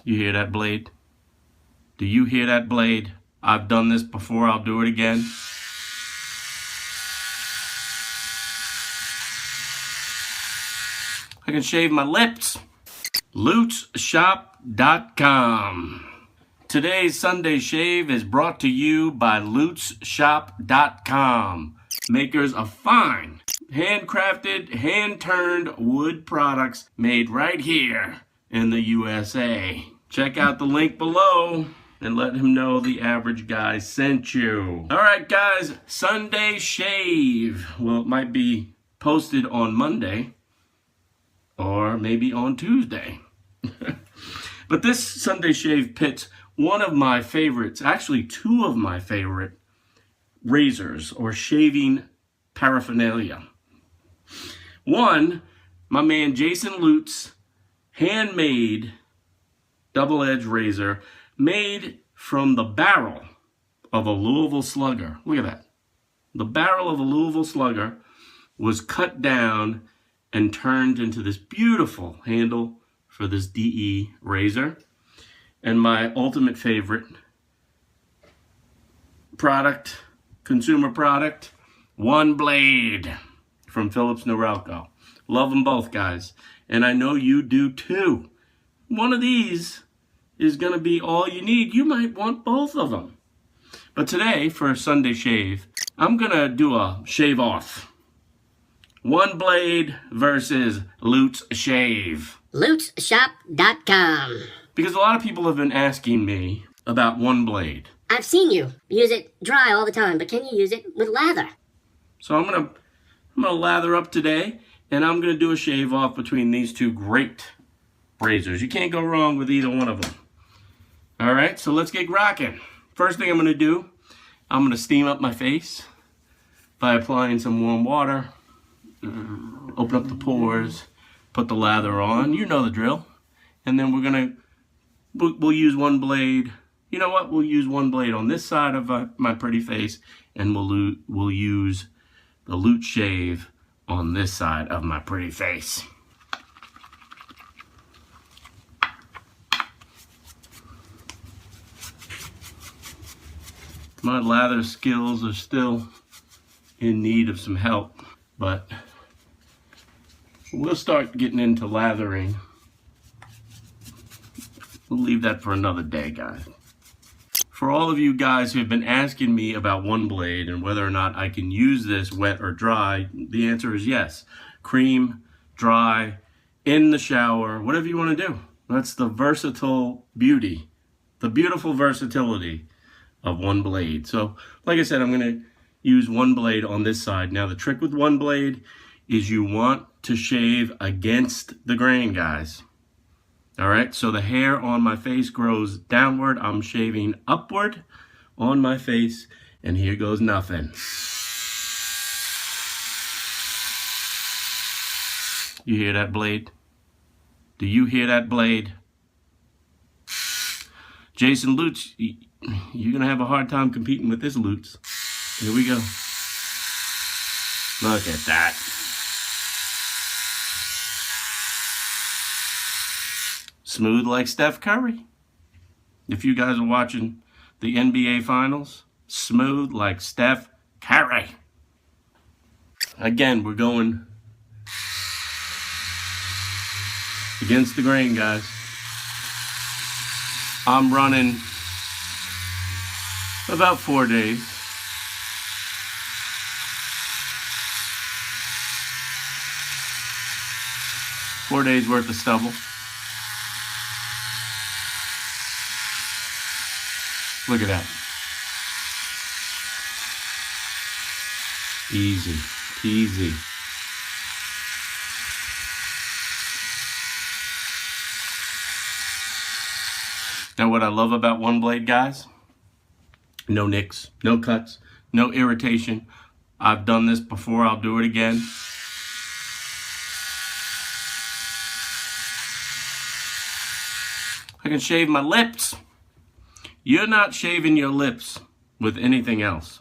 You hear that blade? Do you hear that blade? I've done this before, I'll do it again. I can shave my lips. LutzShop.com. Today's Sunday Shave is brought to you by LutzShop.com, makers of fine, handcrafted, hand-turned wood products made right here in the USA. Check out the link below and let him know the average guy sent you. All right, guys, Sunday Shave. Well, it might be posted on Monday or maybe on Tuesday. But this Sunday Shave pits one of my favorites, actually two of my favorite razors or shaving paraphernalia. One, my man Jason Lutz, handmade double-edged razor made from the barrel of a Louisville Slugger. Look at that. The barrel of a Louisville Slugger was cut down and turned into this beautiful handle for this DE razor. And my ultimate favorite product, consumer product, OneBlade from Philips Norelco. Love them both, guys. And I know you do too. One of these is going to be all you need. You might want both of them. But today, for a Sunday Shave, I'm going to do a shave off. OneBlade versus Lutz Shave. LutzShop.com. Because a lot of people have been asking me about OneBlade. I've seen you use it dry all the time, but can you use it with lather? So I'm gonna lather up today, and I'm gonna do a shave off between these two great razors. You can't go wrong with either one of them. All right, so let's get rocking. First thing I'm gonna do, I'm gonna steam up my face by applying some warm water. Open up the pores, put the lather on. You know the drill. And then we'll use OneBlade. You know what? We'll use OneBlade on this side of my pretty face, and we'll use the Lutz Shave on this side of my pretty face. My lather skills are still in need of some help, but we'll start getting into lathering. We'll leave that for another day, guys. For all of you guys who have been asking me about OneBlade and whether or not I can use this wet or dry, the answer is yes. Cream, dry, in the shower, whatever you want to do. That's the versatile beauty, the beautiful versatility of OneBlade. So, like I said, I'm going to use OneBlade on this side. Now, the trick with OneBlade is you want to shave against the grain, guys. All right, so the hair on my face grows downward. I'm shaving upward on my face, and here goes nothing. You hear that blade? Do you hear that blade? Jason Lutz, you're gonna have a hard time competing with this Lutz. Here we go. Look at that. Smooth like Steph Curry. If you guys are watching the NBA Finals, smooth like Steph Curry. Again, we're going against the grain, guys. I'm running about 4 days. Four days worth of stubble. Look at that. Easy peasy. Now what I love about OneBlade, guys, no nicks, no cuts, no irritation. I've done this before, I'll do it again. I can shave my lips. You're not shaving your lips with anything else.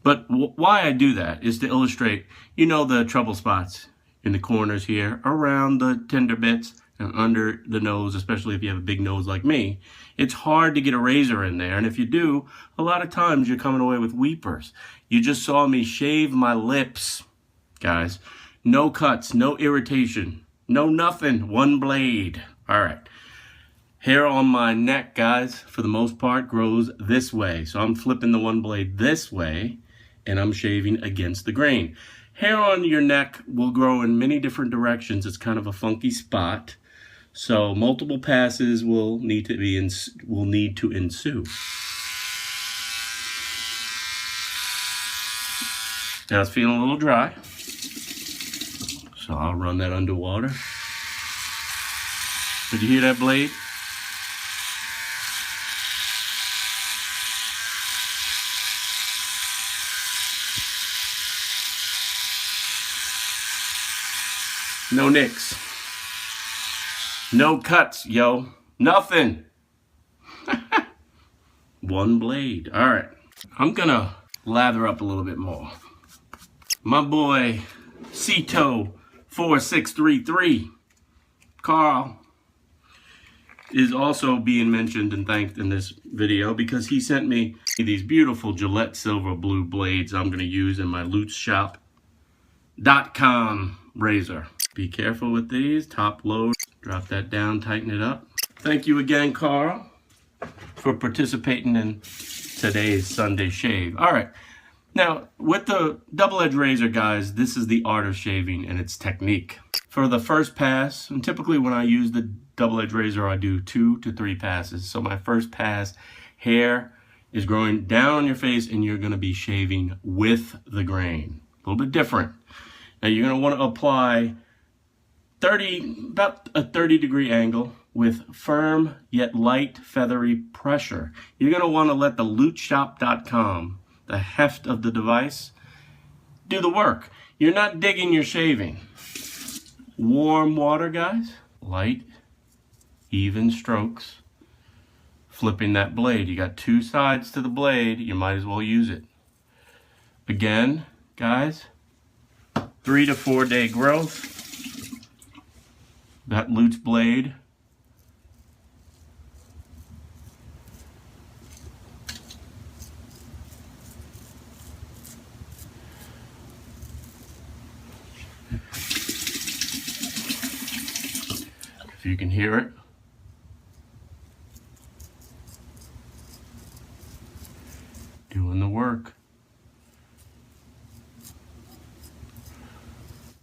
But why I do that is to illustrate, you know, the trouble spots in the corners here, around the tender bits and under the nose, especially if you have a big nose like me, it's hard to get a razor in there. And if you do, a lot of times you're coming away with weepers. You just saw me shave my lips, guys. No cuts, no irritation, no nothing, one blade. All right. Hair on my neck, guys, for the most part, grows this way. So I'm flipping the one blade this way, and I'm shaving against the grain. Hair on your neck will grow in many different directions. It's kind of a funky spot. So multiple passes will need to ensue. Now it's feeling a little dry. So I'll run that underwater. Did you hear that blade? No nicks. No cuts, yo. Nothing. One blade. All right. I'm gonna lather up a little bit more. My boy, Cito4633, Carl, is also being mentioned and thanked in this video because he sent me these beautiful Gillette Silver Blue blades I'm gonna use in my lutzshop.com razor. Be careful with these, top load, drop that down, tighten it up. Thank you again, Carl, for participating in today's Sunday shave. All right, now with the double-edged razor, guys, this is the art of shaving and its technique. For the first pass, and typically when I use the double-edged razor, I do 2 to 3 passes. So my first pass, hair is growing down on your face and you're gonna be shaving with the grain. A little bit different. Now you're gonna wanna apply about a 30-degree angle with firm yet light feathery pressure. You're going to want to let the lutzshop.com, the heft of the device, do the work. You're not digging your shaving. Warm water, guys. Light, even strokes. Flipping that blade. You got 2 sides to the blade. You might as well use it. Again, guys, 3 to 4 day growth. That Lutz blade. If you can hear it. Doing the work.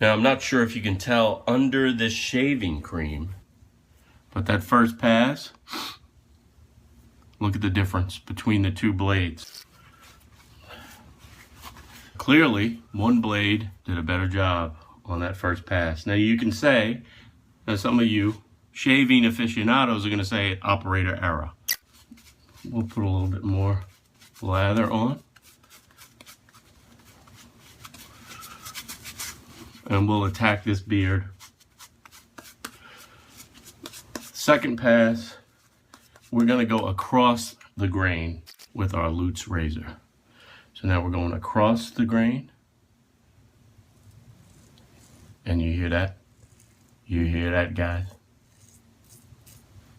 Now, I'm not sure if you can tell under this shaving cream, but that first pass, look at the difference between the 2 blades. Clearly, one blade did a better job on that first pass. Now, you can say, now some of you shaving aficionados are going to say operator error. We'll put a little bit more lather on. And we'll attack this beard. Second pass, we're gonna go across the grain with our Lutz razor. So now we're going across the grain. And you hear that? You hear that, guys?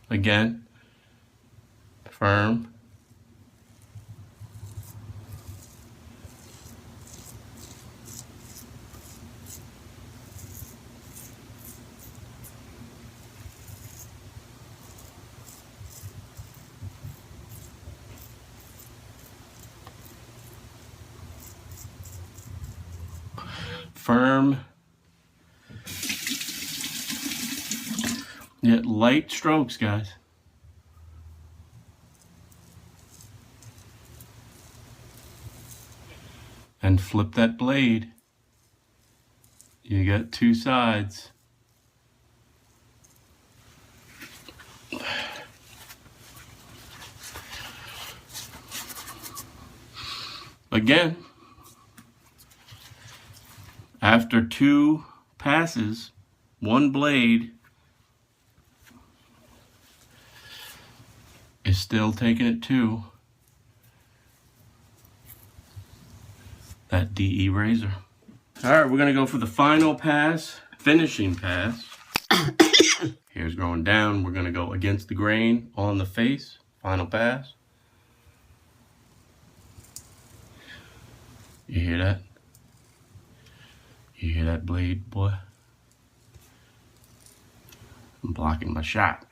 Again, firm. Firm, yet light strokes, guys. And flip that blade. You got 2 sides. Again, after 2 passes, 1 blade is still taking it to that DE razor. All right, we're gonna go for the final pass, finishing pass. Hair's growing down. We're going to go against the grain on the face. Final pass. You hear that? You hear that blade, boy? I'm blocking my shot.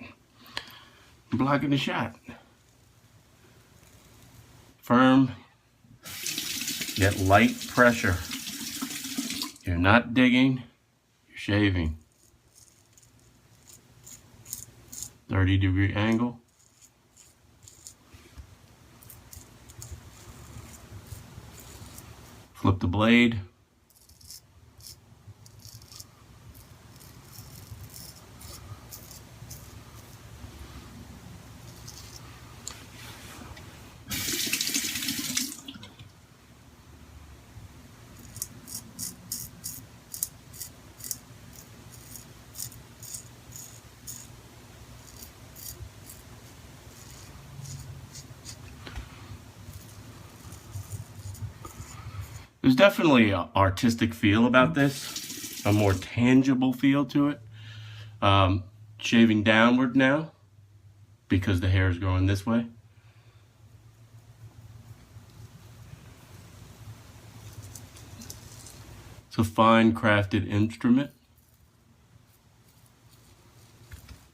I'm blocking the shot. Firm, yet light pressure. You're not digging, you're shaving. 30-degree angle. Flip the blade. There's definitely an artistic feel about this, a more tangible feel to it. Shaving downward now because the hair is growing this way. It's a fine crafted instrument.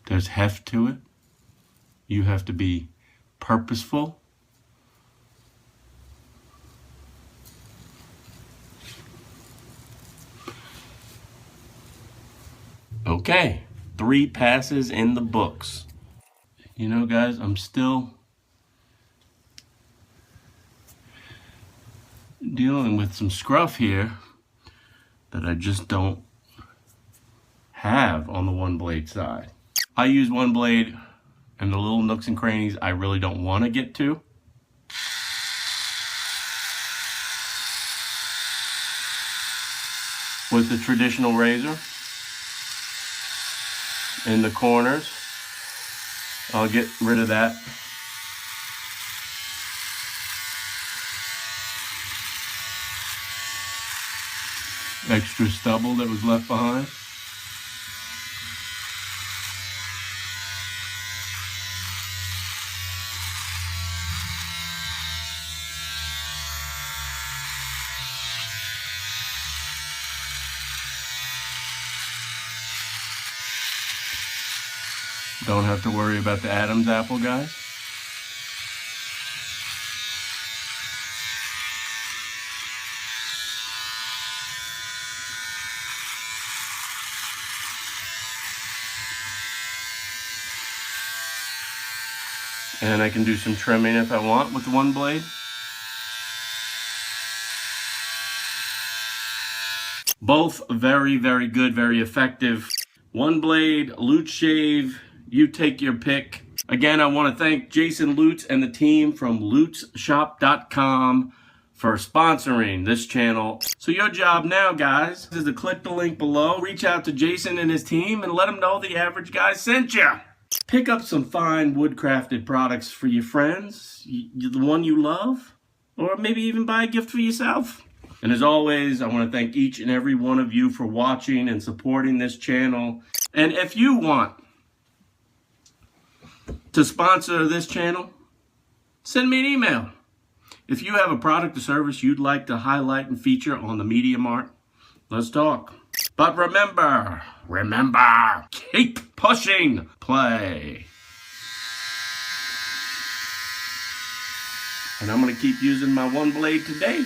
There's heft to it. You have to be purposeful. Okay, 3 passes in the books. You know, guys, I'm still dealing with some scruff here that I just don't have on the OneBlade side. I use OneBlade and the little nooks and crannies I really don't want to get to. With the traditional razor. In the corners, I'll get rid of that. Extra stubble that was left behind. Don't have to worry about the Adam's apple, guys. And I can do some trimming if I want with one blade. Both very, very good, very effective. OneBlade, Lutz shave, you take your pick. Again, I want to thank Jason Lutz and the team from lutzshop.com for sponsoring this channel. So your job now, guys, is to click the link below, reach out to Jason and his team, and let them know the average guy sent you. Pick up some fine wood-crafted products for your friends, the one you love, or maybe even buy a gift for yourself. And as always, I want to thank each and every one of you for watching and supporting this channel. And if you want to sponsor this channel, send me an email. If you have a product or service you'd like to highlight and feature on the Media Mart, let's talk. But remember, keep pushing play. And I'm going to keep using my OneBlade today.